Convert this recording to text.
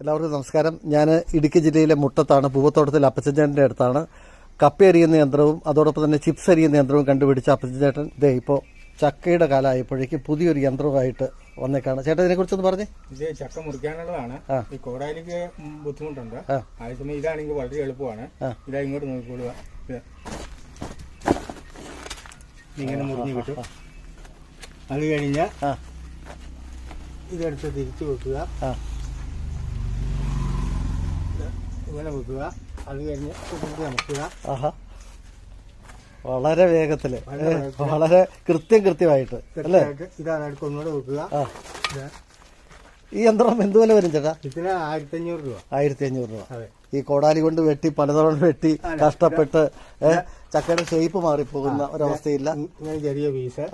എല്ലാവർക്കും നമസ്കാരം. ഞാൻ ഇടുക്കി ജില്ലയിലെ മുട്ടത്താണ്, പൂവത്തോട്ടത്തിൽ അപ്പച്ചൻചേട്ടൻ്റെ അടുത്താണ് കപ്പ അരിയുന്ന യന്ത്രവും അതോടൊപ്പം തന്നെ ചിപ്സ് അരിയുന്ന യന്ത്രവും കണ്ടുപിടിച്ച അപ്പച്ചൻചേട്ടൻ ദേ ഇപ്പോൾ ചക്കയുടെ കാലമായപ്പോഴേക്കും പുതിയൊരു യന്ത്രവുമായിട്ട് വന്നേക്കാണ്. ചേട്ടാ, ഇതിനെക്കുറിച്ചൊന്ന് പറഞ്ഞേ. ഇത് ചക്ക മുറിക്കാനുള്ളതാണ്. ഈ കോടാലിക്ക് ബുദ്ധിമുട്ടുണ്ട്. അതേസമയം ഇതാണെങ്കിൽ വളരെ എളുപ്പമാണ്. ഇതാ ഇങ്ങോട്ട് നോക്കിക്കൊള്ളുക. ഇങ്ങനെ മുറിഞ്ഞ് കിട്ടും. അത് കഴിഞ്ഞ് ഇതെടുത്ത് തിരിച്ചു വെക്കുക, ഇങ്ങനെ വെക്കുക. അത് കഴിഞ്ഞ് അമർത്തുക. വളരെ വേഗത്തില്, വളരെ കൃത്യമായിട്ട് അല്ലേ? ഇതാണ് അടുത്ത് ഒന്നുകൂടെ വെക്കുക. ഈ യന്ത്രം എന്ത് വില വരും ചേട്ടാ? ഇതിന് 1500 രൂപ. 1500 രൂപ. ഈ കോടാലി കൊണ്ട് വെട്ടി പലതവണ വെട്ടി കഷ്ടപ്പെട്ട് ചക്കയുടെ ഷേപ്പ് മാറിപ്പോകുന്ന ഒരവസ്ഥയില്ല. ഇങ്ങനെ ചെറിയ പീസ്